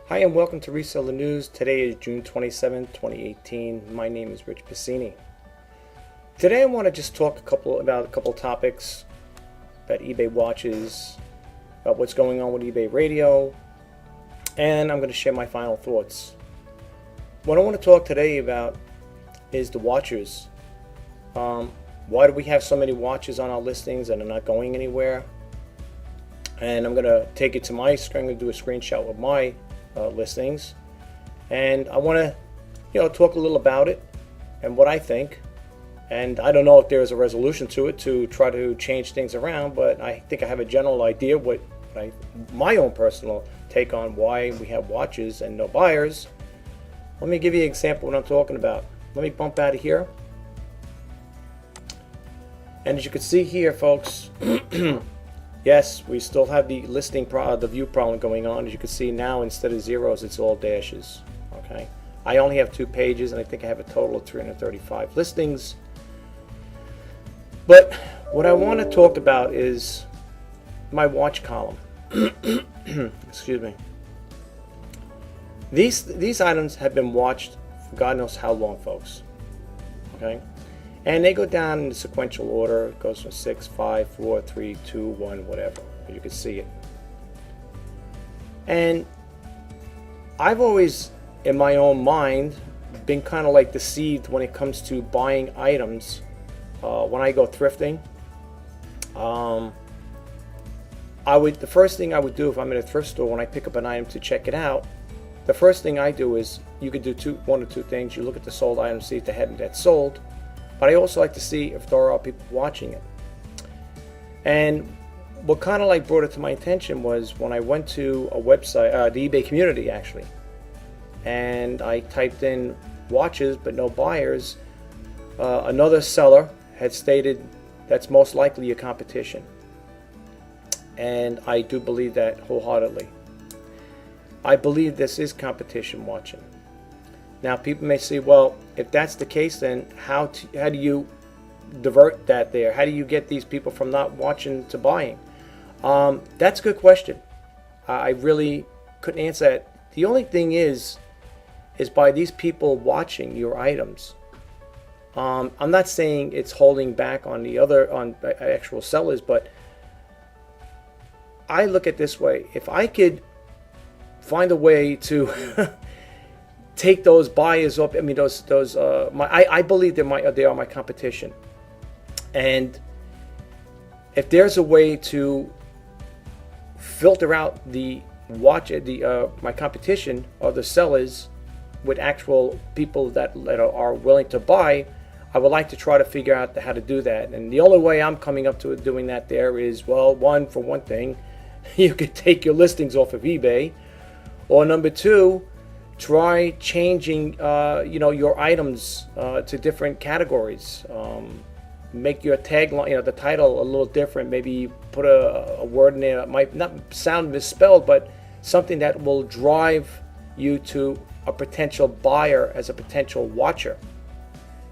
Hi and welcome to Reseller News. Today is June 27, 2018. My name is Rjpasini. Today I want to just talk about a couple topics about eBay watches, about what's going on with eBay radio, and I'm going to share my final thoughts. What I want to talk today about is the watches. Why do we have so many watches on our listings and they're not going anywhere? And I'm going to take it to my screen. I'm going to do a screenshot with my listings, and I want to talk a little about it and what I think. And I don't know if there's a resolution to it to try to change things around, but I think I have a general idea what my own personal take on why we have watches and no buyers. Let me give you an example of what I'm talking about. Let me bump out of here. And as you can see here, folks, yes, we still have the the view problem going on. As you can see now, instead of zeros, it's all dashes. Okay, I only have 2 pages, and I think I have a total of 335 listings. But what I want to talk about is my watch column. Excuse me. These items have been watched for God knows how long, folks. Okay. And they go down in the sequential order. It goes from 6, 5, 4, 3, 2, 1, whatever. You can see it. And I've always, in my own mind, been kind of like deceived when it comes to buying items. When I go thrifting, the first thing I would do if I'm in a thrift store when I pick up an item to check it out, the first thing I do is you could do one or two things. You look at the sold item, see if they haven't yet sold. But I also like to see if there are people watching it. And what kind of like brought it to my attention was when I went to a website, the eBay community actually, and I typed in watches but no buyers. Another seller had stated that's most likely your competition. And I do believe that wholeheartedly. I believe this is competition watching. Now people may say, well, if that's the case, then how do you divert that there? How do you get these people from not watching to buying? That's a good question. I really couldn't answer that. The only thing is by these people watching your items. I'm not saying it's holding back on actual sellers, but I look at it this way. If I could find a way to take those buyers up. I mean, I believe they are my competition, and if there's a way to filter out my competition or the sellers with actual people that are willing to buy, I would like to try to figure out how to do that. And the only way I'm coming up to doing that there is, well, for one thing, you could take your listings off of eBay, or number two, try changing your items to different categories. Make your tagline, the title a little different. Maybe put a word in there that might not sound misspelled, but something that will drive you to a potential buyer as a potential watcher.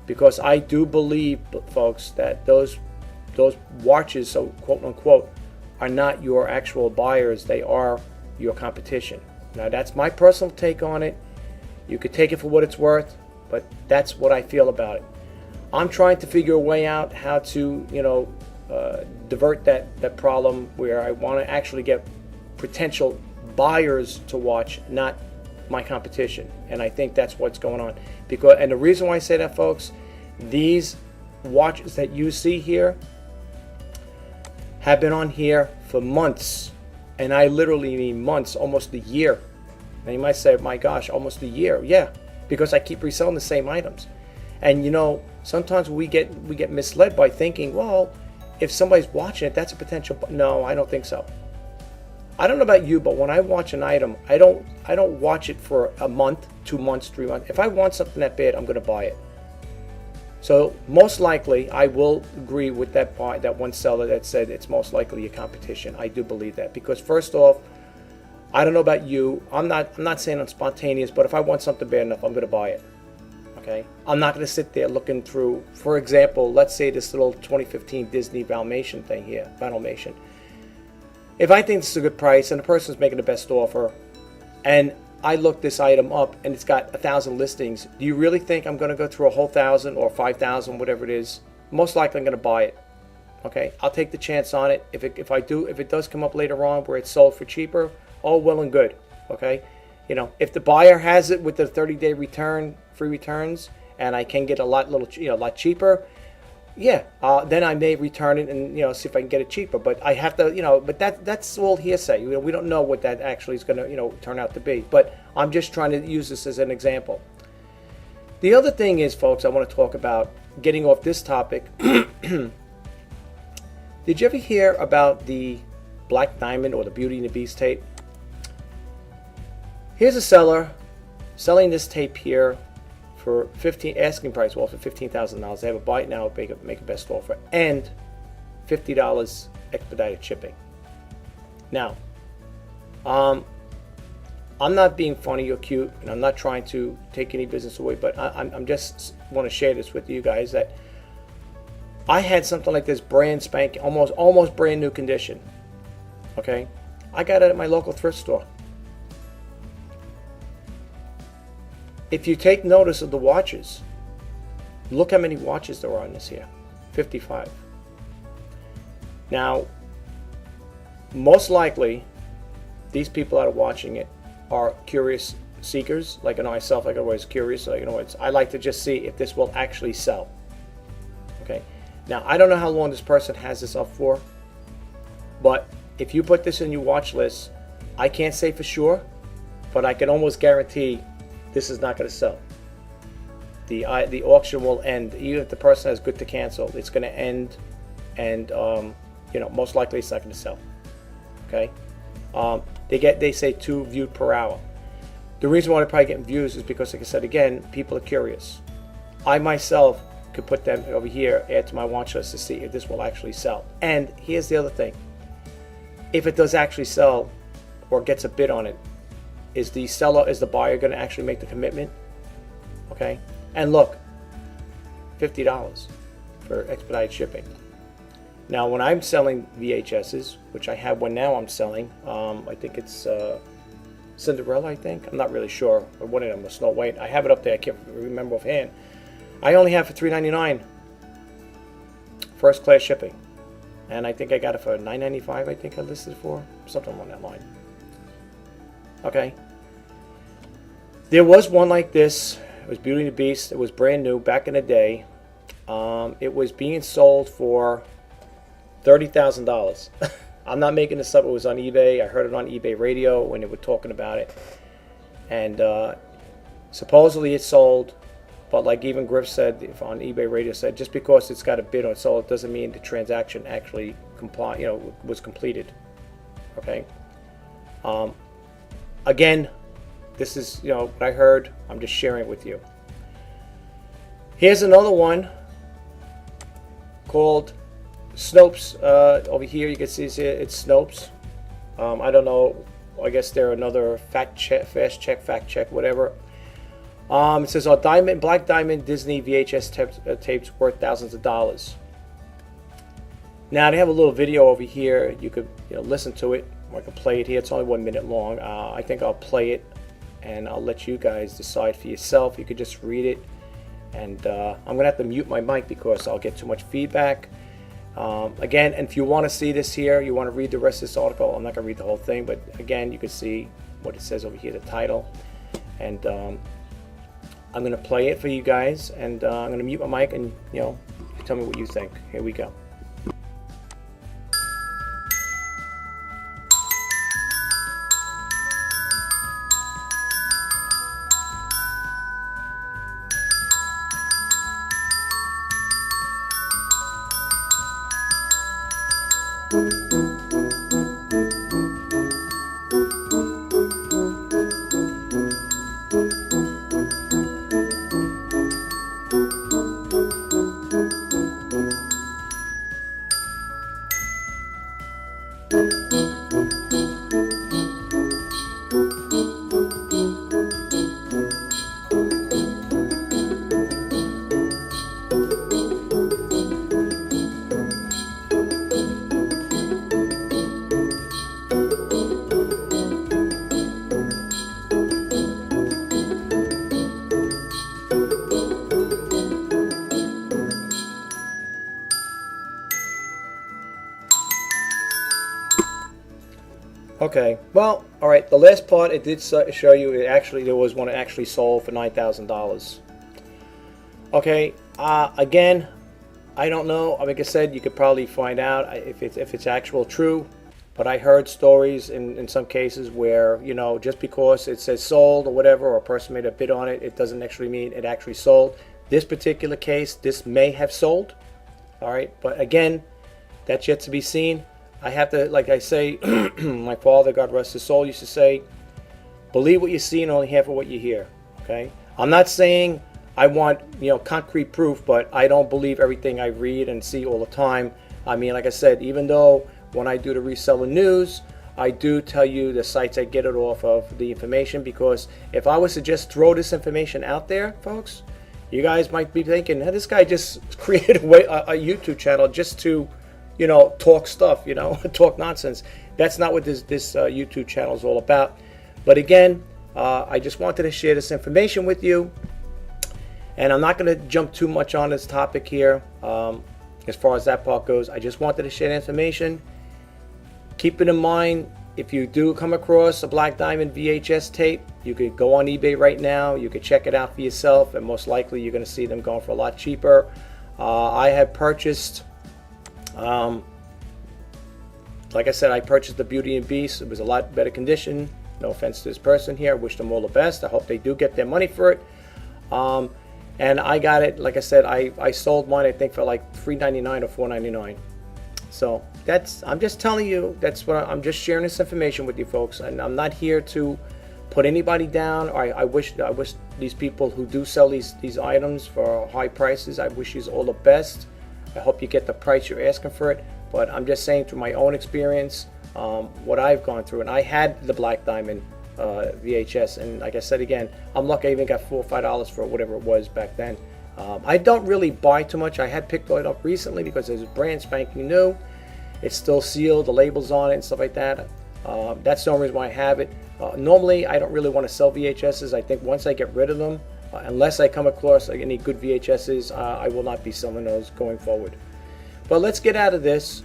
Because I do believe, folks, that those watches, so quote unquote, are not your actual buyers. They are your competition. Now that's my personal take on it. You could take it for what it's worth, but that's what I feel about it. I'm trying to figure a way out how to, divert that problem where I want to actually get potential buyers to watch, not my competition. And I think that's what's going on. And the reason why I say that, folks, these watches that you see here have been on here for months. And I literally mean months, almost a year. And you might say, my gosh, almost a year. Yeah, because I keep reselling the same items. And sometimes we get misled by thinking, well, if somebody's watching it, that's a potential. No, I don't think so. I don't know about you, but when I watch an item, I don't watch it for a month, 2 months, 3 months. If I want something that bad, I'm going to buy it. So most likely, I will agree with that one seller that said it's most likely a competition. I do believe that, because first off, I don't know about you. I'm not saying I'm spontaneous, but if I want something bad enough, I'm going to buy it. Okay, I'm not going to sit there looking through. For example, let's say this little 2015 Disney Dalmatian thing here, Dalmatian. If I think this is a good price and the person's making the best offer, and I looked this item up and it's got 1,000 listings. Do you really think I'm going to go through a whole 1,000 or 5,000, whatever it is? Most likely I'm going to buy it. Okay, I'll take the chance on it. If it does come up later on where it's sold for cheaper, all well and good. Okay, if the buyer has it with the 30-day return, free returns, and I can get a lot cheaper, yeah, then I may return it and see if I can get it cheaper. But I have to, but that's all hearsay. We don't know what that actually is going to turn out to be. But I'm just trying to use this as an example. The other thing is, folks, I want to talk about, getting off this topic. Did you ever hear about the Black Diamond or the Beauty and the Beast tape? Here's a seller selling this tape here for asking price for $15,000. They have a buy it now, make a best offer, and $50 expedited shipping. Now, I'm not being funny or cute, and I'm not trying to take any business away, but I'm just want to share this with you guys that I had something like this brand spanking, almost brand new condition. Okay, I got it at my local thrift store. If you take notice of the watches, look how many watches there are on this here. 55. Now, most likely, these people that are watching it are curious seekers, like myself. Like I was curious. I like to just see if this will actually sell. Okay. Now, I don't know how long this person has this up for, but if you put this in your watch list, I can't say for sure, but I can almost guarantee this is not going to sell. The auction will end. Even if the person has good to cancel, it's going to end, and most likely it's not going to sell. Okay, they say 2 viewed per hour. The reason why they're probably getting views is because, like I said again, people are curious. I myself could put them over here, add to my watch list to see if this will actually sell. And here's the other thing: if it does actually sell or gets a bid on it, is the buyer going to actually make the commitment? Okay, and look, $50 for expedited shipping. Now, when I'm selling VHSs, which I have one now, I'm selling. I think it's Cinderella. I think, I'm not really sure, or one of them was Snow White. I have it up there. I can't remember offhand. I only have for $3.99 first class shipping, and I think I got it for $9.95. I think I listed for something along that line. Okay. There was one like this. It was Beauty and the Beast. It was brand new back in the day. It was being sold for $30,000. I'm not making this up. It was on eBay. I heard it on eBay radio when they were talking about it. And supposedly it sold, but like even Griff said on eBay radio, said just because it's got a bid on it sold, it doesn't mean the transaction actually was completed. Okay. Again, this is what I heard. I'm just sharing it with you. Here's another one called Snopes. Over here you can see it's Snopes. I don't know. I guess they're another fast check, whatever. It says our Black Diamond Disney VHS tapes worth thousands of dollars. Now they have a little video over here. You could listen to it, or I can play it here. It's only 1 minute long. I think I'll play it, and I'll let you guys decide for yourself. You could just read it, and I'm gonna have to mute my mic because I'll get too much feedback. Again, and if you want to see this here, you want to read the rest of this article, I'm not gonna read the whole thing, but again, you can see what it says over here, the title, and I'm gonna play it for you guys, and I'm gonna mute my mic, and tell me what you think. Here we go. Okay, well, all right. The last part it did show you there was one that actually sold for $9,000. Okay, again, I don't know. Like I said, you could probably find out if it's actual true. But I heard stories in some cases where, just because it says sold or whatever, or a person made a bid on it, it doesn't actually mean it actually sold. This particular case, this may have sold. All right, but again, that's yet to be seen. I have to, like I say, my father, God rest his soul, used to say, believe what you see and only half of what you hear. Okay, I'm not saying I want concrete proof, but I don't believe everything I read and see all the time. I mean, like I said, even though when I do the reseller news, I do tell you the sites I get it off of, the information, because if I was to just throw this information out there, folks, you guys might be thinking, hey, this guy just created a YouTube channel just to talk stuff, talk nonsense. That's not what this YouTube channel is all about. But again, I just wanted to share this information with you, and I'm not going to jump too much on this topic here as far as that part goes. I just wanted to share the information. Keep it in mind, if you do come across a Black Diamond VHS tape, you could go on eBay right now. You could check it out for yourself, and most likely you're going to see them going for a lot cheaper. I have purchased, like I said, I purchased the Beauty and Beast. It was a lot better condition. No offense to this person here. I wish them all the best. I hope they do get their money for it. And I got it, like I said, I sold mine, I think, for like $3.99 or $4.99. So I'm just telling you, that's what I'm just sharing this information with you folks, and I'm not here to put anybody down. I wish these people who do sell these items for high prices, I wish you all the best. I hope you get the price you're asking for it. But I'm just saying through my own experience, what I've gone through, and I had the Black Diamond VHS, and like I said again, I'm lucky I even got $4 or $5 for whatever it was back then. I don't really buy too much. I had picked it up recently because it's brand spanking new. It's still sealed, the labels on it and stuff like that. That's the only reason why I have it. Normally, I don't really want to sell VHSs. I think once I get rid of them, unless I come across any good VHSs, I will not be selling those going forward. But let's get out of this.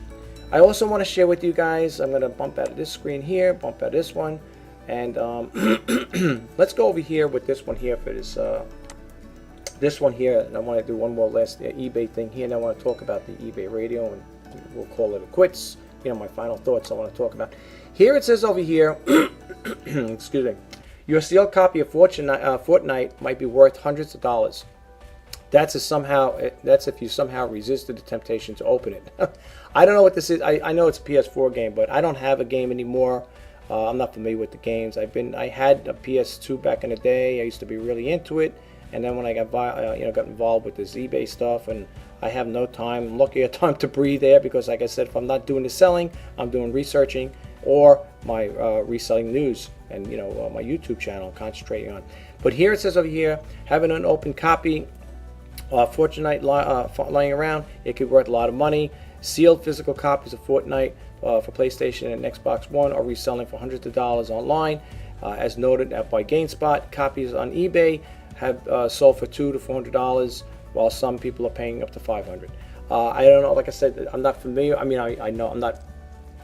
I also want to share with you guys, I'm going to bump out of this screen here, bump out of this one, and let's go over here with this one here for this one here, and I want to do one more last eBay thing here, and I want to talk about the eBay radio, and we'll call it a quits. My final thoughts I want to talk about. Here it says over here, excuse me, your sealed copy of Fortnite might be worth hundreds of dollars. That's if you somehow resisted the temptation to open it. I don't know what this is. I know it's a PS4 game, but I don't have a game anymore. I'm not familiar with the games. I had a PS2 back in the day. I used to be really into it. And then when I got involved with this eBay stuff, and I have no time. I'm lucky I have time to breathe there, because like I said, if I'm not doing the selling, I'm doing researching or my reselling news and my YouTube channel I'm concentrating on. But here it says over here, having an open copy Fortnite lying around, it could be worth a lot of money. Sealed physical copies of Fortnite for PlayStation and Xbox One are reselling for hundreds of dollars online. As noted by GameSpot, copies on eBay have sold for $200 to $400, while some people are paying up to $500. I don't know. Like I said, I'm not familiar. I mean, I know I'm not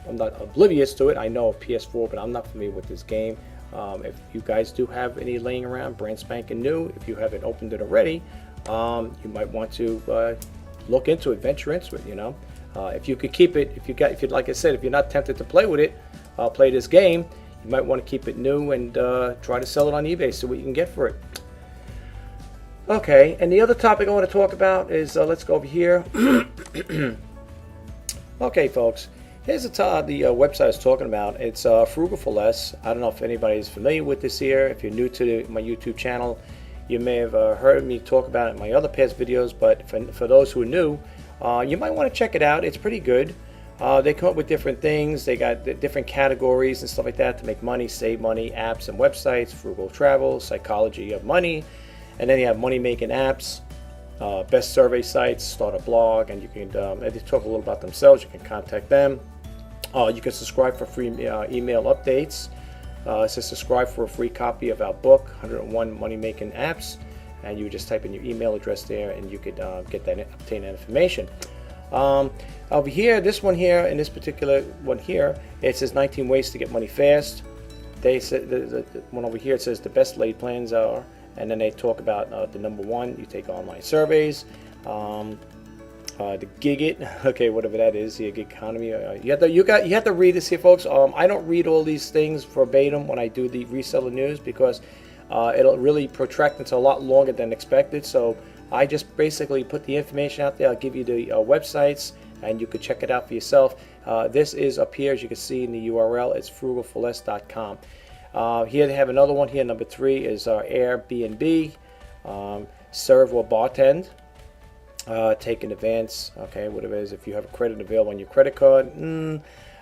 oblivious to it. I know of PS4, but I'm not familiar with this game. If you guys do have any laying around, brand spanking new, if you haven't opened it already, you might want to look into it, venture into it. If you could keep it, if you like I said, if you're not tempted to play with it, play this game, you might want to keep it new and try to sell it on eBay, see what you can get for it. Okay, and the other topic I want to talk about is, let's go over here. Okay, folks, here's the website I was talking about. It's Frugal For Less. I don't know if anybody is familiar with this here. If you're new to my YouTube channel, you may have heard me talk about it in my other past videos, but for those who are new, you might want to check it out. It's pretty good. They come up with different things. They got different categories and stuff like that to make money, save money, apps and websites, frugal travel, psychology of money, and then you have money-making apps, best survey sites, start a blog, and you can they talk a little about themselves. You can contact them. You can subscribe for free email updates. It says subscribe for a free copy of our book, 101 Money-Making Apps, and you just type in your email address there, and you could obtain that information. Over here, this one here, and this particular one here, it says 19 ways to get money fast. They said the one over here, it says the best laid plans are, and then they talk about the number one, you take online surveys, the gig it, okay, whatever that is, the gig economy. You have to read this here, folks. I don't read all these things verbatim when I do the reseller news, because it'll really protract into a lot longer than expected. So I just basically put the information out there. I'll give you the websites, and you could check it out for yourself. This is up here, as you can see in the URL. It's frugalforless.com. Here they have another one here. Number 3 is Airbnb, serve or bartend, take in advance. Okay, whatever it is. If you have a credit available on your credit card.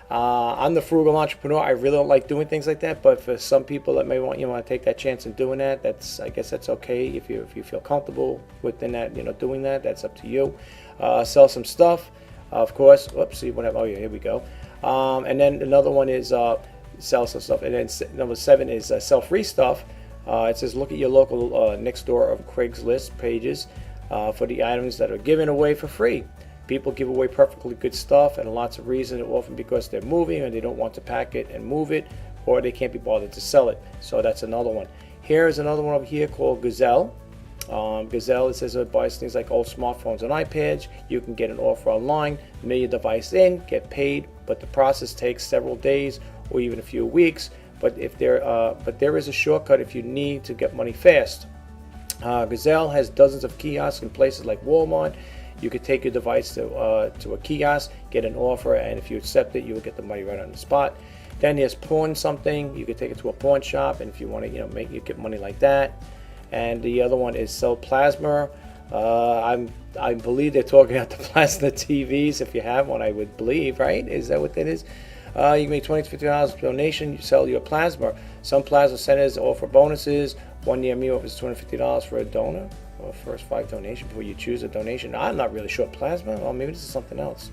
I'm the frugal entrepreneur. I really don't like doing things like that. But for some people that may want to take that chance in doing that, I guess that's okay. If you feel comfortable within that, doing that, that's up to you. Sell some stuff. Of course, whoops, see what happened. Oh yeah, here we go. And then another one is sell some stuff. And then number 7 is sell free stuff. It says look at your local next door of Craigslist pages for the items that are given away for free. People give away perfectly good stuff, and lots of reasons, often because they're moving and they don't want to pack it and move it, or they can't be bothered to sell it. So that's another one. Here's another one over here called Gazelle. Gazelle, it says it buys things like old smartphones and iPads. You can get an offer online, mail your device in, get paid, but the process takes several days or even a few weeks. But there is a shortcut if you need to get money fast. Gazelle has dozens of kiosks in places like Walmart. You could take your device to a kiosk, get an offer, and if you accept it, you will get the money right on the spot. Then there's pawn something. You could take it to a pawn shop, and if you want to, you get money like that. And the other one is sell plasma. I believe they're talking about the plasma TVs. If you have one, I would believe, right? Is that what that is? You can make $20 to $50 donation. You sell your plasma. Some plasma centers offer bonuses. One near me offers $250 for a donor, or first 5 donations before you choose a donation. I'm not really sure. Plasma? Well, maybe this is something else.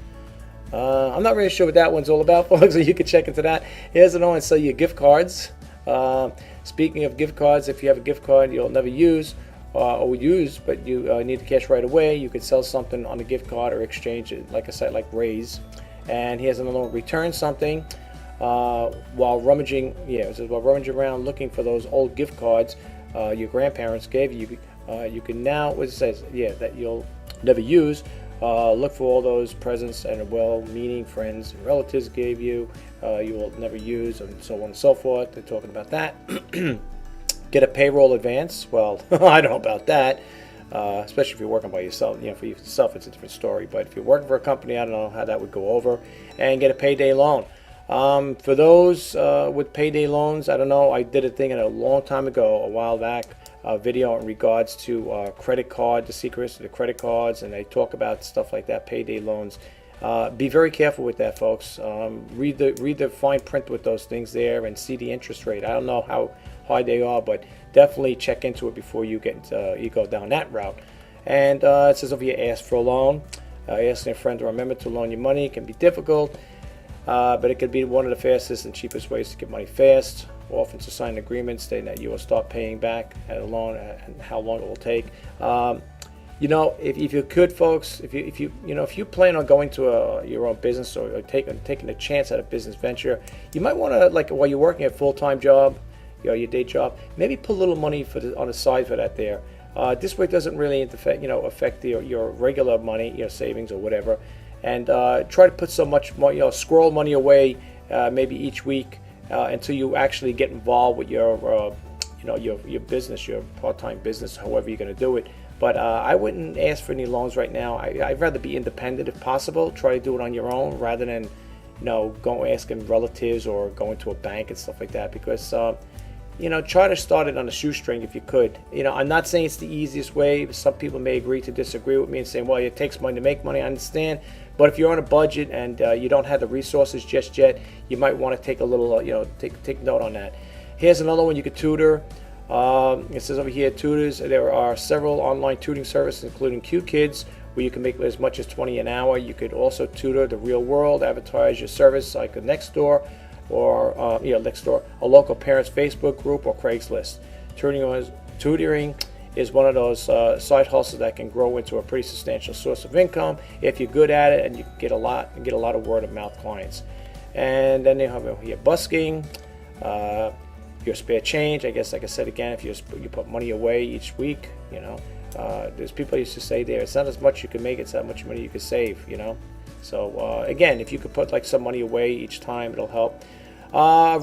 I'm not really sure what that one's all about, folks, so you can check into that. Here's another one, sell your gift cards. Speaking of gift cards, if you have a gift card you'll never use or use, but you need the cash right away, you could sell something on the gift card or exchange it, like a site like Raise. And here's another one, return something while rummaging. Yeah, it says while rummaging around looking for those old gift cards your grandparents gave you. You can now, what it says, yeah, that you'll never use. Look for all those presents and well-meaning friends and relatives gave you. You will never use, and so on and so forth. They're talking about that. Get a payroll advance. Well, I don't know about that. Especially if you're working by yourself. For yourself, it's a different story. But if you're working for a company, I don't know how that would go over. And get a payday loan. For those with payday loans, I don't know. I did a thing a long time ago, a while back, a video in regards to credit card, the secrets of the credit cards, and they talk about stuff like that, payday loans. Be very careful with that, folks. Read the fine print with those things there and see the interest rate. I don't know how high they are, but definitely check into it before you go down that route. And it says over here, ask for a loan. Asking a friend to remember to loan you money can be difficult, but it could be one of the fastest and cheapest ways to get money fast. Often to sign agreements stating that you will start paying back at a loan and how long it will take. If you could, folks, if you plan on going to your own business or taking a chance at a business venture, you might want to, like, while you're working a full-time job, your day job, maybe put a little money on the side for that there. This way it doesn't really affect your regular money, your savings or whatever. And try to put so much money, squirrel money away maybe each week until you actually get involved with your business, your part-time business, however you're going to do it. But I wouldn't ask for any loans right now. I'd rather be independent if possible. Try to do it on your own rather than, go asking relatives or going to a bank and stuff like that. Because try to start it on a shoestring if you could. I'm not saying it's the easiest way. Some people may agree to disagree with me and say, well, it takes money to make money. I understand. But if you're on a budget and you don't have the resources just yet, you might want to take a little, take note on that. Here's another one. You could tutor. It says over here, tutors. There are several online tutoring services, including QKids, where you can make as much as $20 an hour. You could also tutor the real world, advertise your service like a Nextdoor, or a local parents' Facebook group or Craigslist. Tutoring is one of those side hustles that can grow into a pretty substantial source of income if you're good at it, and you can get a lot of word of mouth clients. And then you have your busking, your spare change. I guess, like I said again, if you put money away each week, you know, there's people used to say there, it's not as much you can make, it's how much money you can save, you know. So again, if you could put like some money away each time, it'll help.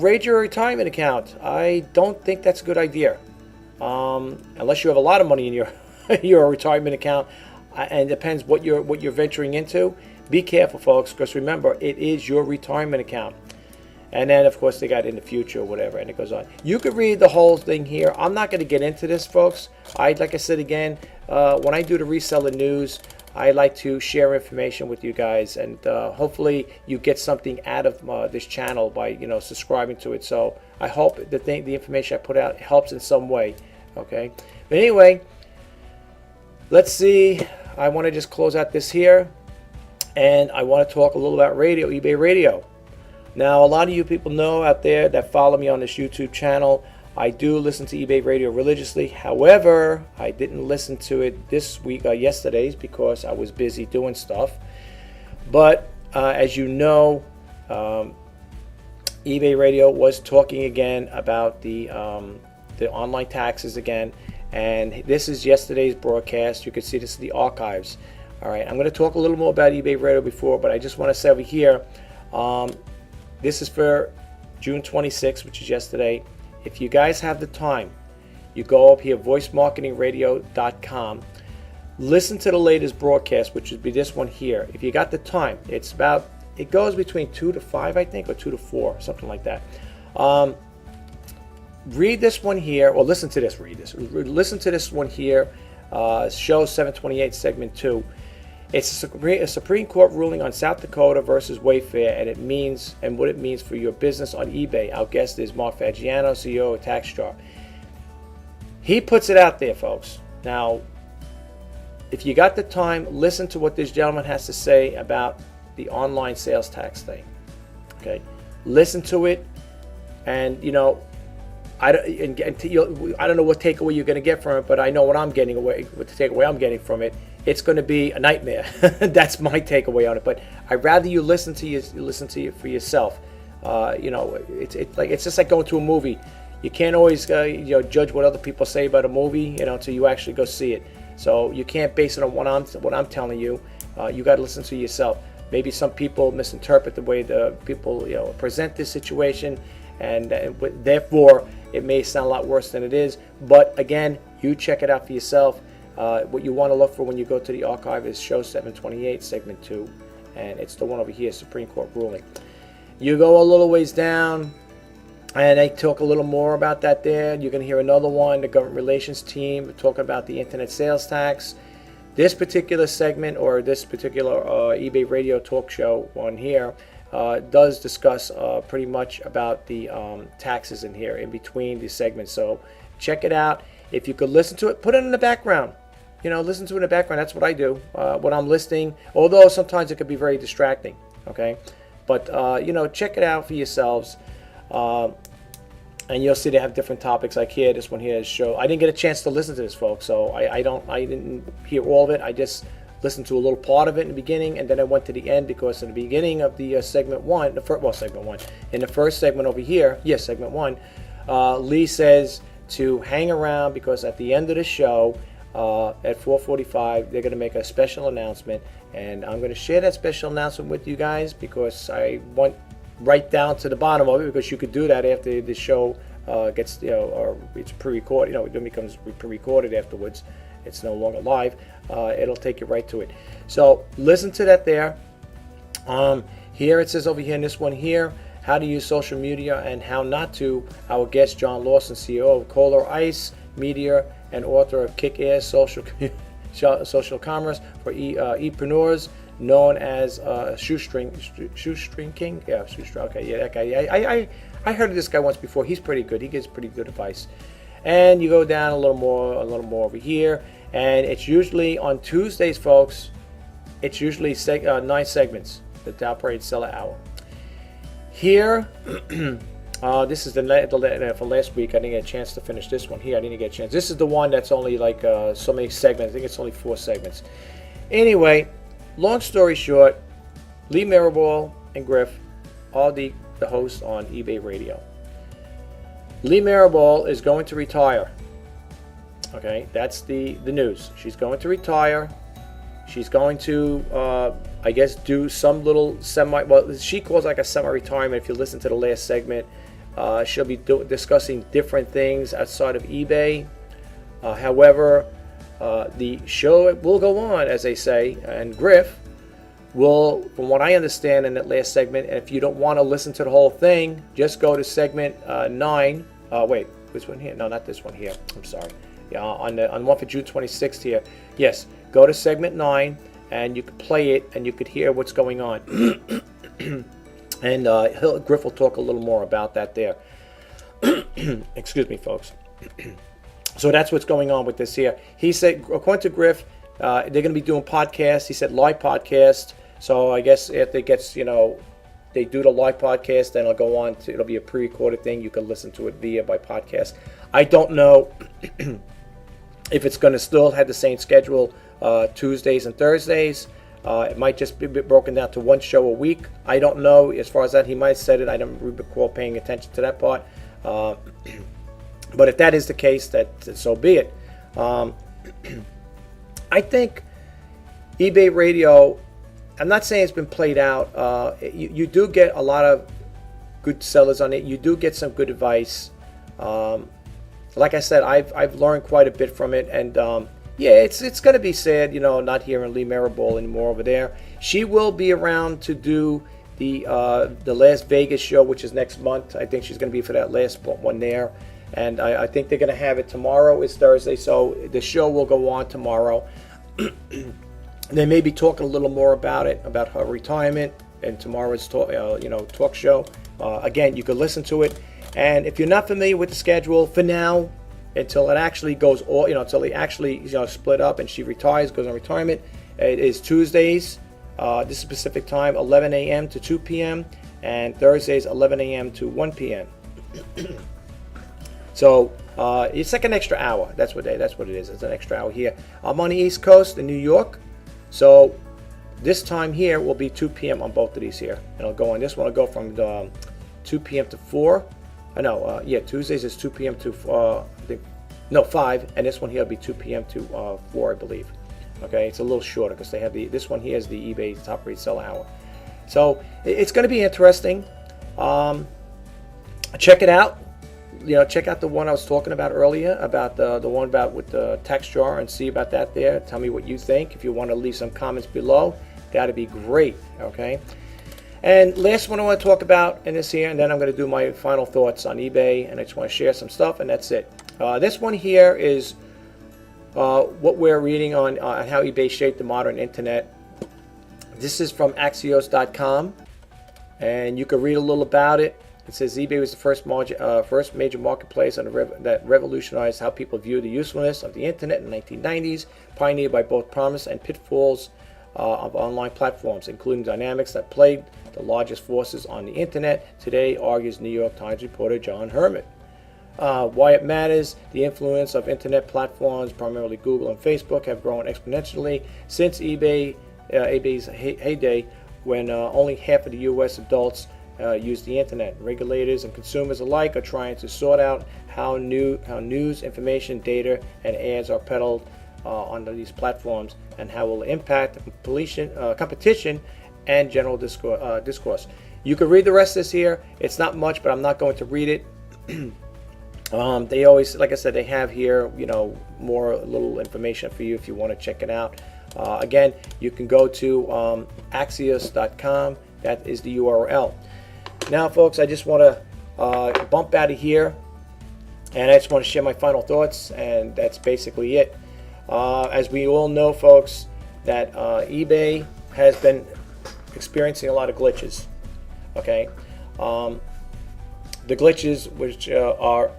Raid your retirement account. I don't think that's a good idea, unless you have a lot of money in your retirement account, and it depends what you're venturing into. Be careful, folks, because remember, it is your retirement account. And then, of course, they got in the future or whatever, and it goes on. You could read the whole thing here. I'm not going to get into this, folks. Like I said again, when I do the reseller news, I like to share information with you guys, and hopefully you get something out of this channel by, you know, subscribing to it. So I hope the information I put out helps in some way. Okay. But anyway, let's see. I want to just close out this here, and I want to talk a little about radio, eBay Radio. Now, a lot of you people know out there that follow me on this YouTube channel, I do listen to eBay Radio religiously. However, I didn't listen to it this week, yesterday's, because I was busy doing stuff. But as you know, eBay Radio was talking again about the online taxes again. And this is yesterday's broadcast. You can see this is the archives. All right, I'm going to talk a little more about eBay Radio before, but I just want to say over here, this is for June 26th, which is yesterday. If you guys have the time, you go up here, voicemarketingradio.com. Listen to the latest broadcast, which would be this one here. If you got the time, it goes between 2 to 5, I think, or 2 to 4, something like that. Read this one here, or listen to this, listen to this one here, show 728, segment 2. It's a Supreme Court ruling on South Dakota versus Wayfair, and what it means for your business on eBay. Our guest is Mark Fagiano, CEO of TaxJar. He puts it out there, folks. Now, if you got the time, listen to what this gentleman has to say about the online sales tax thing. Okay, listen to it, and you know, I don't know what takeaway you're going to get from it, but I know what I'm getting away. What the takeaway I'm getting from it. It's going to be a nightmare. That's my takeaway on it. But I'd rather you listen to it for yourself. You know, it's just like going to a movie. You can't always judge what other people say about a movie, you know, until you actually go see it. So you can't base it on what I'm telling you. You got to listen to yourself. Maybe some people misinterpret the way the people present this situation, and therefore it may sound a lot worse than it is. But again, you check it out for yourself. What you want to look for when you go to the archive is show 728, segment 2, and it's the one over here, Supreme Court ruling. You go a little ways down, and they talk a little more about that there. You're going to hear another one, the government relations team, talking about the internet sales tax. This particular segment, or this particular eBay Radio talk show one here, does discuss pretty much about the taxes in here, in between these segments. So check it out. If you could listen to it, put it in the background. You know, listen to it in the background. That's what I do when I'm listening, although sometimes it could be very distracting, okay? But, you know, check it out for yourselves, and you'll see they have different topics. Like here, this one here is show. I didn't get a chance to listen to this, folks, so I didn't hear all of it. I just listened to a little part of it in the beginning, and then I went to the end, because in the beginning of the segment 1, segment 1, in the first segment over here, yes, segment 1, Lee says to hang around, because at the end of the show, at 4:45, they're going to make a special announcement, and I'm going to share that special announcement with you guys, because I went right down to the bottom of it, because you could do that after the show gets, or it's pre-recorded, it then becomes pre-recorded afterwards. It's no longer live. It'll take you right to it. So listen to that there. Here it says over here in this one here, how to use social media and how not to. Our guest, John Lawson, CEO of Kohler Ice Media and author of Kick-Ass Social Commerce for e-preneurs, known as Shoestring King. Yeah, Shoestring. Okay, yeah, that guy. I heard of this guy once before. He's pretty good. He gives pretty good advice. And you go down a little more over here, and it's usually on Tuesdays, folks. It's usually 9 segments. The Top Rated Seller Hour. Here, This is for last week. I didn't get a chance to finish this one here. I didn't get a chance. This is the one that's only like so many segments. I think it's only 4 segments. Anyway, long story short, Lee Mirabal and Griff are the hosts on eBay Radio. Lee Mirabal is going to retire. Okay, that's the news. She's going to retire. She's going to, I guess, do some little well, she calls like a semi-retirement. If you listen to the last segment, she'll be discussing different things outside of eBay. However, the show will go on, as they say, and Griff will, from what I understand in that last segment, and if you don't want to listen to the whole thing, just go to segment 9. Wait, which one here? No, not this one here. I'm sorry. Yeah, on one for June 26th here. Yes, go to segment 9, and you could play it, and you could hear what's going on. And Griff will talk a little more about that there. Excuse me, folks. So that's what's going on with this here. He said, according to Griff, they're going to be doing podcasts. He said live podcast. So I guess if it gets, they do the live podcast, then it'll go on to, it'll be a pre-recorded thing. You can listen to it by podcast. I don't know if it's going to still have the same schedule, Tuesdays and Thursdays. It might just be broken down to one show a week. I don't know. As far as that, he might have said it. I don't recall paying attention to that part. But if that is the case, that so be it. I think eBay Radio, I'm not saying it's been played out. You do get a lot of good sellers on it. You do get some good advice. Like I said, I've learned quite a bit from it, and yeah, it's going to be sad, not hearing Lee Mirabal anymore over there. She will be around to do the Las Vegas show, which is next month. I think she's going to be for that last one there, and I think they're going to have it tomorrow. Is Thursday, so the show will go on tomorrow. They may be talking a little more about it, about her retirement, and tomorrow's talk show. Again, you can listen to it. And if you're not familiar with the schedule, for now, until it actually goes all, until they actually split up and she retires, goes on retirement, it is Tuesdays, this is Pacific time, 11 a.m. to 2 p.m. and Thursdays, 11 a.m. to 1 p.m. So it's like an extra hour. That's what it is. It's an extra hour here. I'm on the East Coast in New York, so this time here will be 2 p.m. on both of these here, and I'll go on. This one will go from 2 p.m. to 4. Tuesdays is 2 p.m. to 5, and this one here will be 2 p.m. to 4, I believe. Okay, it's a little shorter because they have this one here is the eBay Top Reseller Hour. So it's going to be interesting. Check it out. Check out the one I was talking about earlier, about the one about with the text jar, and see about that there. Tell me what you think. If you want to leave some comments below, that'd be great. Okay. And last one I want to talk about in this here, and then I'm going to do my final thoughts on eBay, and I just want to share some stuff, and that's it. This one here is what we're reading on how eBay shaped the modern internet. This is from Axios.com, and you can read a little about it. It says eBay was the first major marketplace that revolutionized how people view the usefulness of the internet in the 1990s, pioneered by both promise and pitfalls of online platforms, including dynamics that plagued the largest forces on the internet today, argues New York Times reporter John Herman. Why it matters: the influence of internet platforms, primarily Google and Facebook, have grown exponentially since eBay's heyday, when only half of the U.S. adults use the internet. Regulators and consumers alike are trying to sort out how news, information, data, and ads are peddled on these platforms, and how it will impact competition and general discourse. You can read the rest of this here. It's not much, but I'm not going to read it. They always, like I said, they have here, more little information for you if you want to check it out. Again, you can go to Axios.com. That is the URL. Now, folks, I just want to bump out of here, and I just want to share my final thoughts, and that's basically it. As we all know, folks, that eBay has been experiencing a lot of glitches. Okay, the glitches, which are,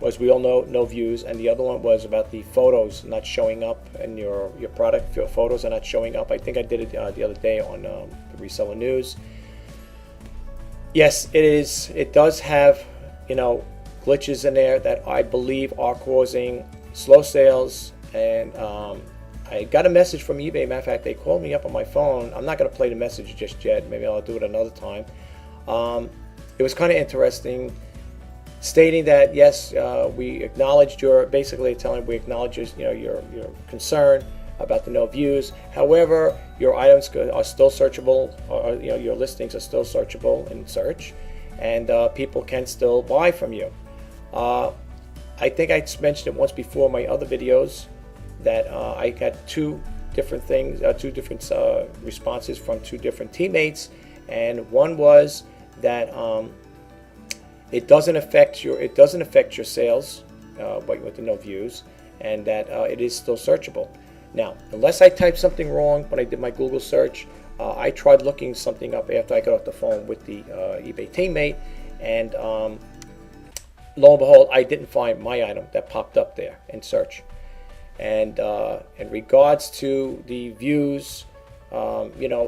as we all know, no views, and the other one was about the photos not showing up, and your product, your photos are not showing up. I think I did it the other day on the Reseller News. Yes, it is. It does have, glitches in there that I believe are causing slow sales. And I got a message from eBay. Matter of fact, they called me up on my phone. I'm not going to play the message just yet. Maybe I'll do it another time. It was kind of interesting, stating that yes, we acknowledged basically telling we acknowledge your concern about the no views. However, your items are still searchable, or your listings are still searchable in search, and people can still buy from you. I think I mentioned it once before in my other videos that I got two different responses from two different teammates, and one was that it doesn't affect your sales with the no views, and that it is still searchable. Now, unless I typed something wrong when I did my Google search, I tried looking something up after I got off the phone with the eBay teammate, and lo and behold, I didn't find my item that popped up there in search. And in regards to the views,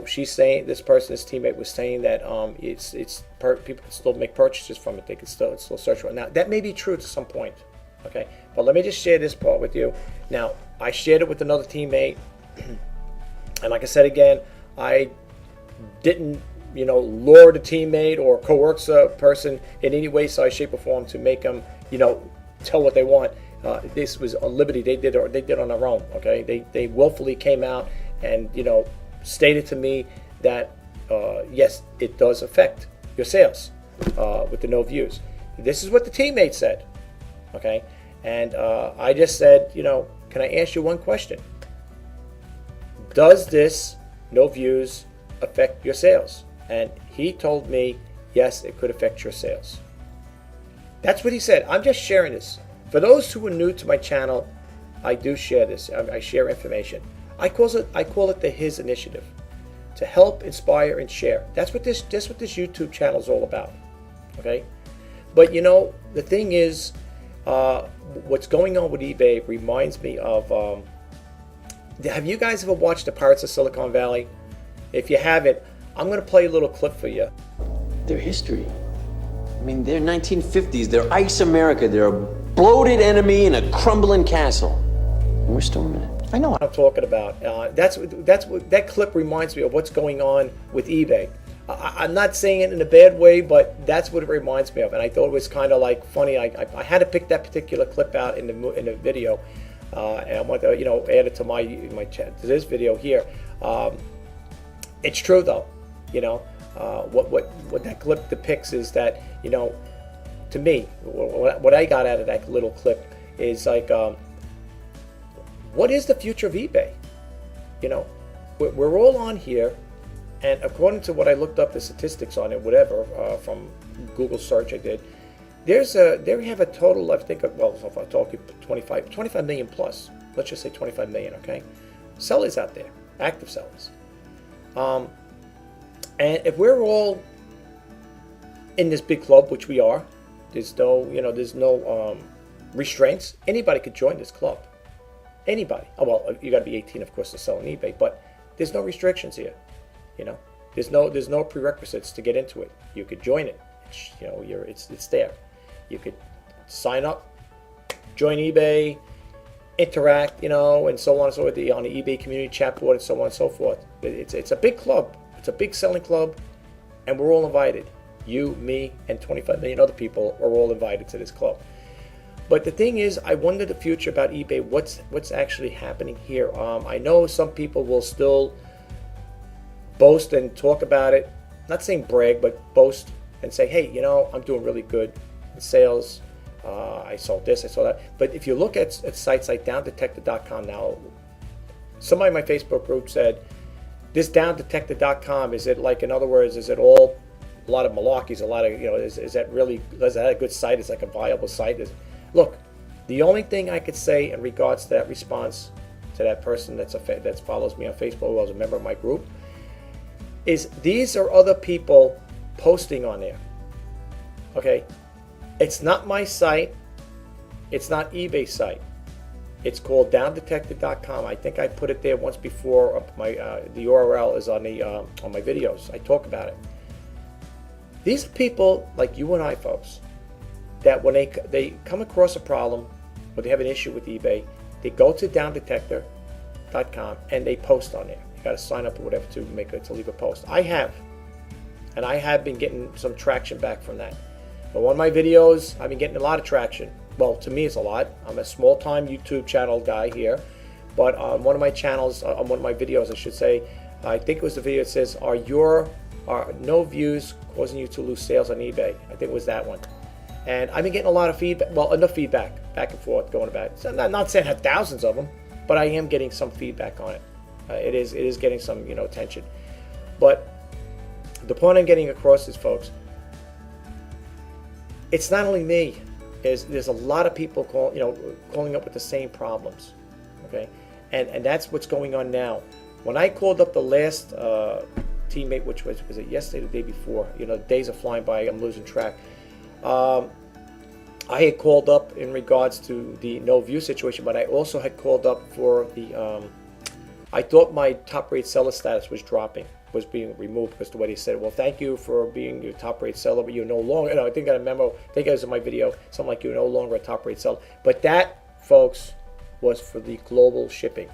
she's saying, this teammate was saying that people can still make purchases from it. It's still searchable. Now, that may be true to some point, okay? But let me just share this part with you. Now, I shared it with another teammate, and like I said again, I didn't, lure the teammate or coerce a person in any way, size, shape, or form to make them, tell what they want. This was a liberty they did on their own. Okay, they willfully came out and stated to me that yes, it does affect your sales with the no views. This is what the teammate said. Okay, and I just said, can I ask you one question? Does this no views affect your sales? And he told me, yes, it could affect your sales. That's what he said. I'm just sharing this. For those who are new to my channel, I do share this. I share information. I call it the His Initiative, to help, inspire, and share. That's what this YouTube channel is all about. Okay, but the thing is, what's going on with eBay reminds me of. Have you guys ever watched the Pirates of Silicon Valley? If you haven't, I'm going to play a little clip for you. Their history. I mean, they're 1950s. They're Ice America. They're a bloated enemy in a crumbling castle. And we're storming it. I know what I'm talking about. That's what that clip reminds me of. What's going on with eBay. I'm not saying it in a bad way, but that's what it reminds me of. And I thought it was kind of like funny. I had to pick that particular clip out in the video, and I want to add it to my chat to this video here. It's true though. What that clip depicts is that, to me, what I got out of that little clip is like, what is the future of eBay? We're all on here, and according to what I looked up the statistics on it, whatever, from Google search I did, they have a total, I think, if I talk 25 million plus, let's just say 25 million, okay? Sellers out there, active sellers. And if we're all in this big club, which we are, there's no restraints. Anybody could join this club. Anybody. Oh, well, you got to be 18, of course, to sell on eBay, but there's no restrictions here. There's no prerequisites to get into it. You could join it. It's there. You could sign up, join eBay, interact, and so on and so forth on the eBay community chat board and so on and so forth. It's a big club. It's a big selling club, and we're all invited. You, me, and 25 million other people are all invited to this club. But the thing is, I wonder the future about eBay. What's actually happening here? I know some people will still boast and talk about it. Not saying brag, but boast and say, hey, I'm doing really good in sales. I sold this, I sold that. But if you look at sites like downdetector.com now, somebody in my Facebook group said, this downdetector.com, is it like, in other words, is it all a lot of malarkey? A lot of, is that a good site? Is like a viable site? Look, the only thing I could say in regards to that response to that person that follows me on Facebook, who was a member of my group, is these are other people posting on there. Okay? It's not my site. It's not eBay's site. It's called downdetector.com. I think I put it there once before. The URL is on my videos. I talk about it. These are people like you and I, folks, that when they come across a problem or they have an issue with eBay, they go to Detector.com and they post on there. You got to sign up or whatever to leave a post. I have been getting some traction back from that. But one of my videos, I've been getting a lot of traction. Well, to me, it's a lot. I'm a small-time YouTube channel guy here, but on one of my channels, on one of my videos, I should say, I think it was the video that says, "Are no views causing you to lose sales on eBay?" I think it was that one. And I've been getting a lot of feedback, well, enough feedback, back and forth, going about. So I'm not saying I have thousands of them, but I am getting some feedback on it. It is getting some, attention. But the point I'm getting across is, folks, it's not only me. There's a lot of people calling up with the same problems, okay? And that's what's going on now. When I called up the last teammate, which was it yesterday or the day before? The days are flying by. I'm losing track. I had called up in regards to the no view situation, but I also had called up for the. I thought my top rate seller status was being removed because the way they said, "Well, thank you for being your top rate seller, but you're no longer." I think I got a memo. I think it was in my video, something like "You're no longer a top rate seller." But that, folks, was for the global shipping.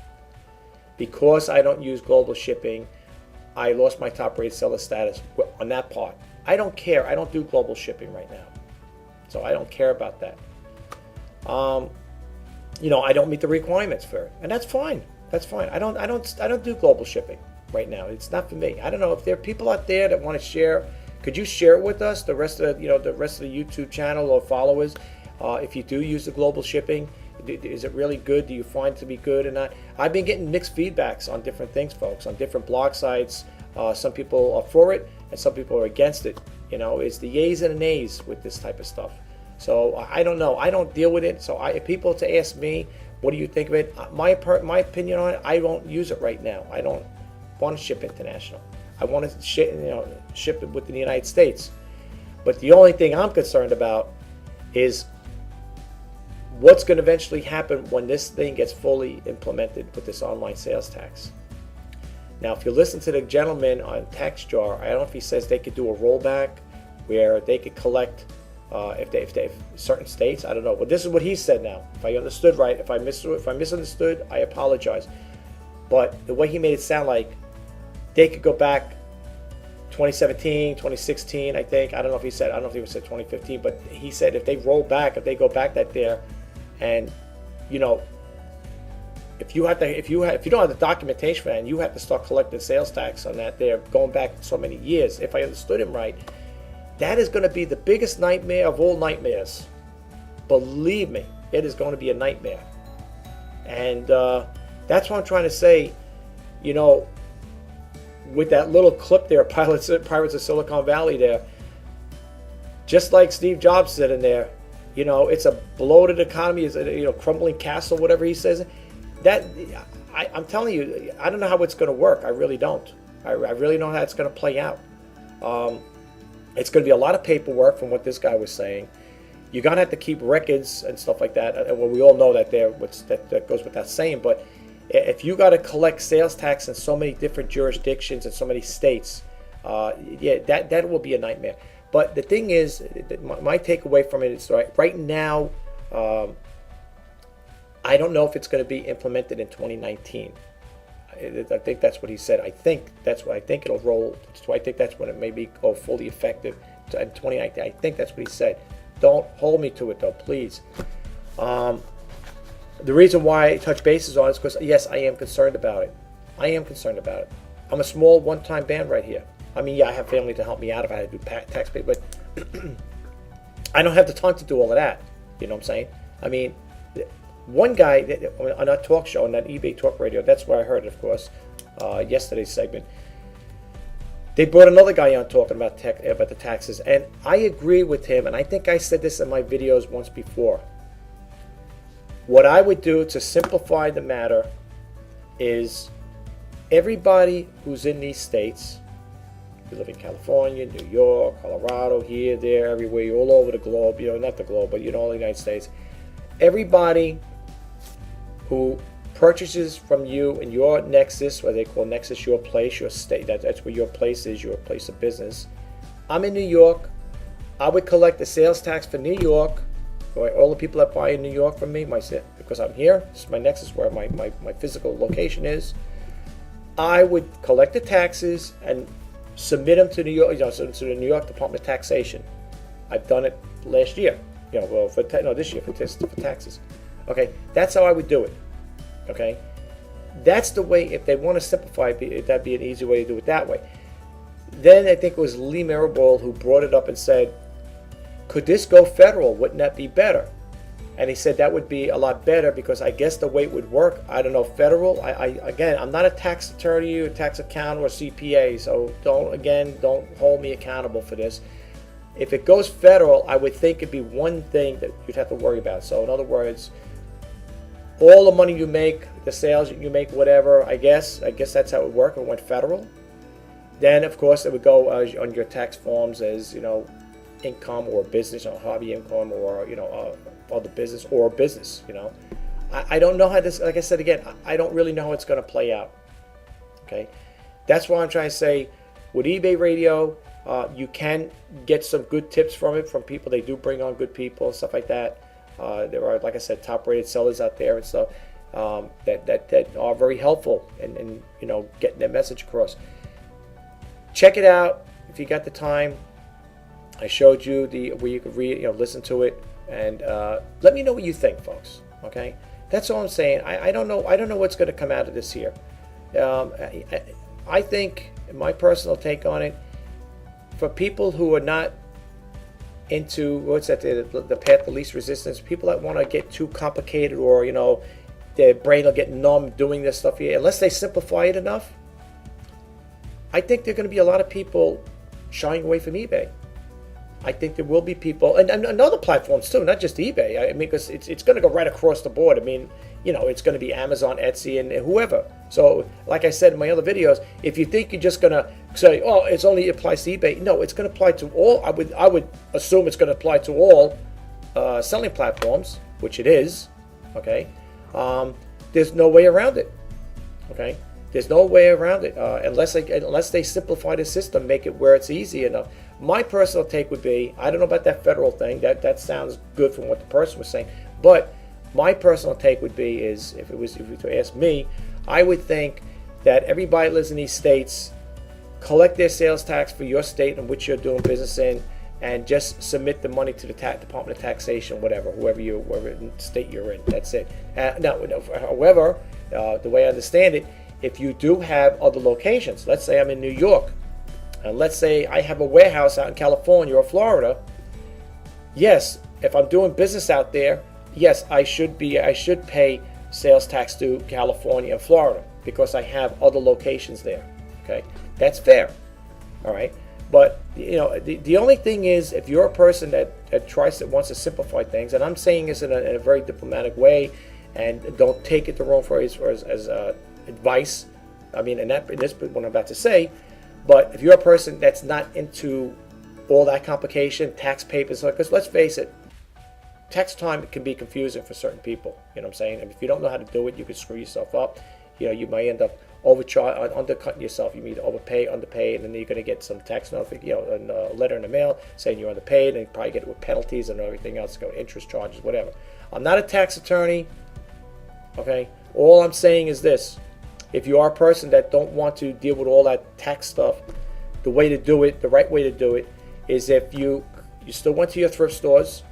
Because I don't use global shipping, I lost my top rate seller status on that part. I don't care. I don't do global shipping right now, so I don't care about that. I don't meet the requirements for it, and that's fine. That's fine. I don't do global shipping right now. It's not for me. I don't know if there are people out there that want to share. Could you share it with us, the rest of the YouTube channel or followers? If you do use the global shipping, is it really good? Do you find it to be good or not? I've been getting mixed feedbacks on different things, folks, on different blog sites. Some people are for it, and some people are against it. It's the yays and the nays with this type of stuff. So I don't know. I don't deal with it. So if people to ask me, what do you think of it? My opinion on it, I don't use it right now. I don't want to ship international. I want to ship it within the United States. But the only thing I'm concerned about is what's going to eventually happen when this thing gets fully implemented with this online sales tax. Now, if you listen to the gentleman on Tax Jar, I don't know if he says they could do a rollback where they could collect if certain states, I don't know. But this is what he said now. If I understood right, if I misunderstood, I apologize. But the way he made it sound like they could go back 2017, 2016, I think. I don't know if he said 2015, but he said if they go back that there, and if you don't have the documentation for that, and you have to start collecting sales tax on that, they're going back so many years. If I understood him right, that is going to be the biggest nightmare of all nightmares. Believe me, it is going to be a nightmare. And that's what I'm trying to say. With that little clip there, Pirates of Silicon Valley there, just like Steve Jobs said in there, it's a bloated economy, it's a crumbling castle, whatever he says. That I'm telling you, I don't know how it's going to work. I really don't. I really don't know how it's going to play out. It's going to be a lot of paperwork from what this guy was saying. You're going to have to keep records and stuff like that. Well, we all know that that goes without saying. But if you got to collect sales tax in so many different jurisdictions and so many states, that will be a nightmare. But the thing is, my takeaway from it is right now, I don't know if it's going to be implemented in 2019. I think that's what he said. I think it'll roll. So I think that's when it may be fully effective in 2019. I think that's what he said. Don't hold me to it though, please. The reason why I touch bases on it is because yes, I am concerned about it. I'm a small one-time band right here. I mean, yeah, I have family to help me out if I had to do tax pay, but I don't have the time to do all of that. You know what I'm saying? I mean, one guy on that talk show, on that eBay Talk Radio, that's where I heard it, of course, yesterday's segment. They brought another guy on talking about the taxes, and I agree with him, and I think I said this in my videos once before. What I would do to simplify the matter is everybody who's in these states, you live in California, New York, Colorado, here, there, everywhere, all over the globe, not the globe, but the United States, everybody who purchases from you in your nexus, what they call nexus, your place, your state, that's where your place is, your place of business, I'm in New York. I would collect the sales tax for New York, for all the people that buy in New York from me, because I'm here. This is my nexus where my physical location is. I would collect the taxes and submit them to New York, to the New York Department of Taxation. I've done it last year, this year for taxes. Okay, that's how I would do it. Okay, that's the way. If they want to simplify it, that'd be an easy way to do it that way. Then I think it was Lee Marable who brought it up and said, could this go federal? Wouldn't that be better? And he said that would be a lot better because I guess the way it would work, I don't know, federal. Again, I'm not a tax attorney or tax accountant or CPA, so don't hold me accountable for this. If it goes federal, I would think it'd be one thing that you'd have to worry about. So in other words, all the money you make, the sales you make, whatever, I guess that's how it would work if it went federal. Then, of course, it would go on your tax forms as, income or business or hobby income or, other business or business, I don't know how this, like I said again, I don't really know how it's going to play out. Okay. That's why I'm trying to say with eBay Radio, you can get some good tips from it, from people. They do bring on good people and stuff like that. There are, like I said, top-rated sellers out there and stuff that are very helpful in getting their message across. Check it out if you got the time. I showed you where you could read, listen to it, and let me know what you think, folks. Okay, that's all I'm saying. I don't know what's going to come out of this here. I think my personal take on it, for people who are not into the path of least resistance, people that want to get too complicated or their brain will get numb doing this stuff here, unless they simplify it enough, I think there are going to be a lot of people shying away from eBay. I think there will be people, and other platforms too, not just eBay. I mean, because it's going to go right across the board. I mean, it's going to be Amazon, Etsy, and whoever. So, like I said in my other videos, if you think you're just going to say, oh, it only applies to eBay, no, it's going to apply to all. I would assume it's going to apply to all selling platforms, which it is. Okay, there's no way around it. Okay. There's no way around it unless they simplify the system, make it where it's easy enough. My personal take would be, I don't know about that federal thing. That sounds good from what the person was saying, but my personal take would be is if you were to ask me, I would think that everybody that lives in these states collect their sales tax for your state in which you're doing business in, and just submit the money to the Department of Taxation, whatever state you're in. That's it. However, the way I understand it, if you do have other locations, let's say I'm in New York, and let's say I have a warehouse out in California or Florida, yes, if I'm doing business out there, yes, I should pay sales tax to California and Florida because I have other locations there. Okay, that's fair. All right, but the only thing is, if you're a person that wants to simplify things, and I'm saying this in a very diplomatic way, and don't take it the wrong phrase as advice. I mean, in this what I'm about to say, but if you're a person that's not into all that complication, tax papers, because let's face it, tax time can be confusing for certain people. You know what I'm saying? And if you don't know how to do it, you could screw yourself up. You might end up undercutting yourself. You may either overpay, underpay, and then you're going to get some tax notification, a letter in the mail saying you're underpaid, and you probably get it with penalties and everything else, interest charges, whatever. I'm not a tax attorney. Okay, all I'm saying is this. If you are a person that don't want to deal with all that tax stuff, the way to do it, the right way to do it, is if you still went to your thrift stores,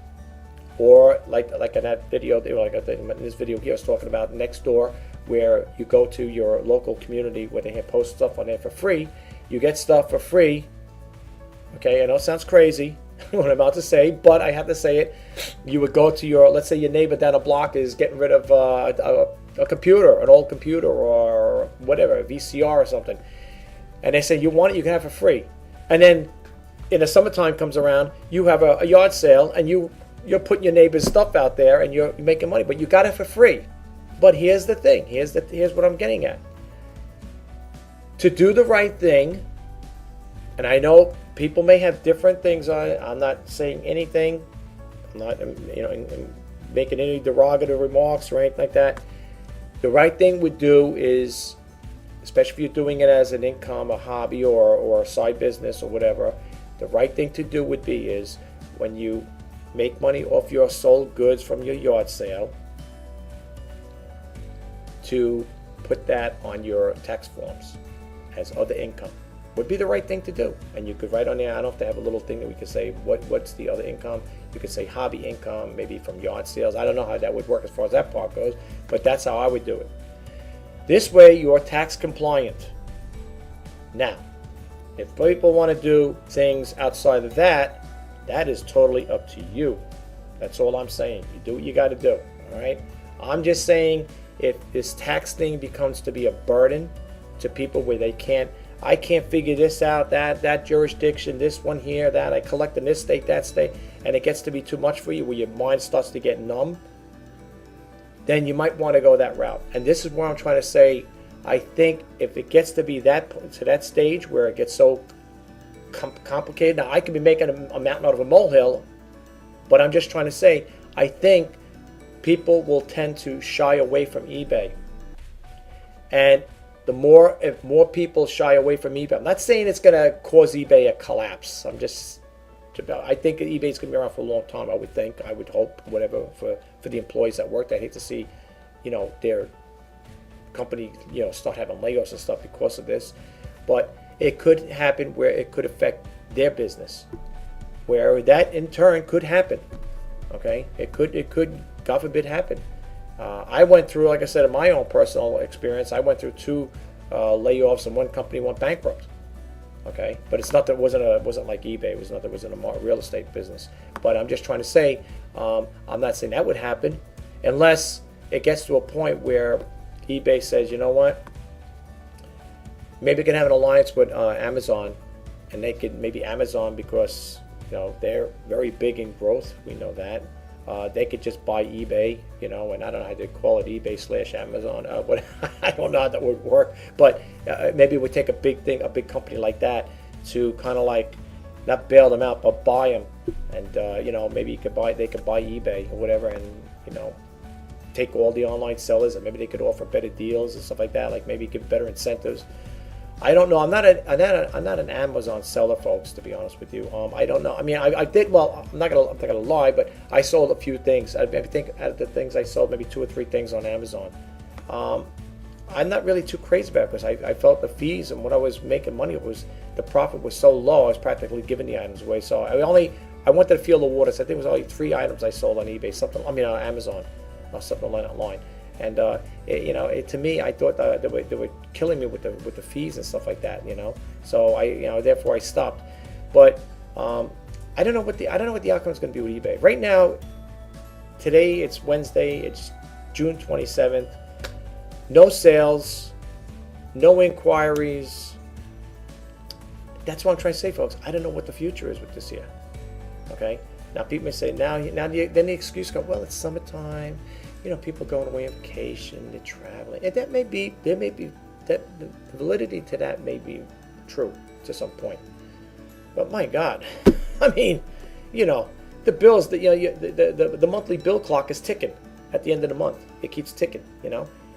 or like in that video, in this video here I was talking about next door, where you go to your local community where they have post stuff on there for free. You get stuff for free. Okay, I know it sounds crazy what I'm about to say, but I have to say it. You would go to let's say your neighbor down the block is getting rid of a computer, an old computer or whatever, a VCR or something, and they say you want it, you can have it for free. And then in the summertime comes around, you have a yard sale, and you're putting your neighbor's stuff out there, and you're making money, but you got it for free. But here's the thing. Here's what I'm getting at. To do the right thing, and I know people may have different things on it. I'm not saying anything. I'm not, making any derogatory remarks or anything like that. The right thing would do is, especially if you're doing it as an income, a hobby, or a side business or whatever, The right thing to do would be is when you make money off your sold goods from your yard sale, to put that on your tax forms as other income. Would be the right thing to do. And you could write on there, I don't have to have a little thing that we could say, what's the other income? You could say hobby income, maybe from yard sales. I don't know how that would work as far as that part goes, but that's how I would do it. This way you're tax compliant. Now, if people want to do things outside of that, that is totally up to you. That's all I'm saying. You do what you got to do, all right? I'm just saying if this tax thing becomes to be a burden to people where I can't figure this out, that jurisdiction, this one here, that I collect in this state, that state, and it gets to be too much for you where your mind starts to get numb, then you might want to go that route. And this is where I'm trying to say, I think if it gets to be that stage where it gets so complicated, now I could be making a mountain out of a molehill, but I'm just trying to say, I think people will tend to shy away from eBay. And if more people shy away from eBay, I'm not saying it's going to cause eBay a collapse. I think eBay is going to be around for a long time. I would hope, whatever, for the employees that work. I hate to see, their company, start having layoffs and stuff because of this. But it could happen where it could affect their business, where that in turn could happen. Okay, it could, God forbid, happen. I went through, like I said, in my own personal experience, I went through 2 layoffs and one company went bankrupt. Okay, but it's not that it wasn't like eBay. It was not that it was in a real estate business. But I'm just trying to say, I'm not saying that would happen, unless it gets to a point where eBay says, you know what, maybe we can have an alliance with Amazon, and they could maybe Amazon, because they're very big in growth. We know that. They could just buy eBay, and I don't know how to call it, eBay/Amazon. I don't know how that would work, but maybe it would take a big company like that to kind of like not bail them out, but buy them, and maybe they could buy eBay or whatever, and take all the online sellers, and maybe they could offer better deals and stuff like that. Like maybe give better incentives. I don't know. I'm not an Amazon seller, folks. To be honest with you, I don't know. I mean, I did. Well, I'm not gonna lie, but I sold a few things. I think out of the things I sold, maybe 2 or 3 things on Amazon. I'm not really too crazy about it because I felt the fees and when I was making money, the profit was so low. I was practically giving the items away. So I wanted to feel the waters. I think it was only 3 items I sold on eBay. On Amazon, or something online. And to me, I thought they were killing me with the fees and stuff like that. So therefore I stopped. But I don't know what the outcome is going to be with eBay right now. Today it's Wednesday. It's June 27th. No sales, no inquiries. That's what I'm trying to say, folks. I don't know what the future is with this year. Okay. Now people may say then the excuse comes. Well, it's summertime. People going away on vacation, they're traveling, and there may be that the validity to that may be true to some point. But my God, I mean, the bills, the monthly bill clock is ticking at the end of the month. It keeps ticking,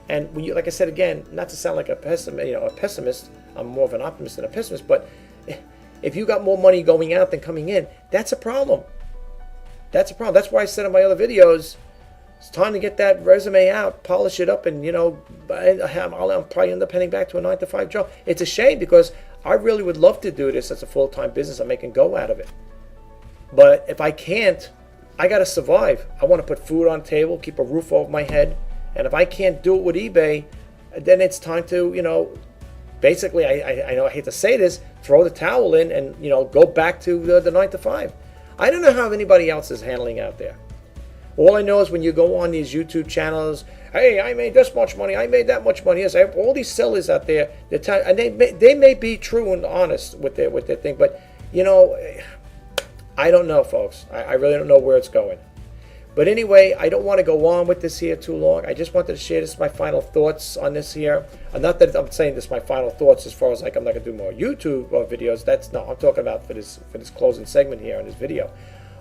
And when like I said again, not to sound like a pessimist, I'm more of an optimist than a pessimist. But if you got more money going out than coming in, that's a problem. That's a problem. That's why I said in my other videos, it's time to get that resume out, polish it up, and I'll probably end up heading back to a 9-to-5 job. It's a shame because I really would love to do this as a full-time business and make a go out of it. But if I can't, I got to survive. I want to put food on the table, keep a roof over my head, and if I can't do it with eBay, then it's time to basically, I know I hate to say this, throw the towel in and go back to the 9-to-5. I don't know how anybody else is handling out there. All I know is when you go on these YouTube channels, hey, I made this much money, I made that much money. Yes, I have all these sellers out there, and they may be true and honest with their thing, but I don't know, folks. I really don't know where it's going. But anyway, I don't want to go on with this here too long. I just wanted to share my final thoughts on this here. Not that I'm saying this is my final thoughts as far as like I'm not going to do more YouTube videos. I'm talking about for this closing segment here in this video.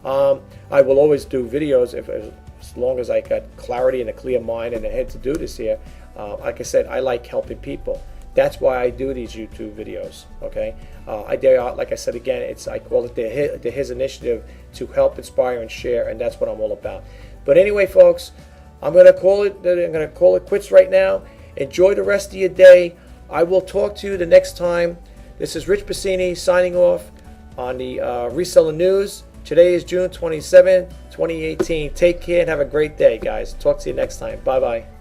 I will always do videos as long as I got clarity and a clear mind and a head to do this here. Like I said, I like helping people. That's why I do these YouTube videos. Okay, I dare, like I said again, I call it the His Initiative, to help, inspire, and share, and that's what I'm all about. But anyway, folks, I'm gonna call it quits right now. Enjoy the rest of your day. I will talk to you the next time. This is Rich Pasini signing off on the Reseller News. Today is June 27, 2018. Take care and have a great day, guys. Talk to you next time. Bye-bye.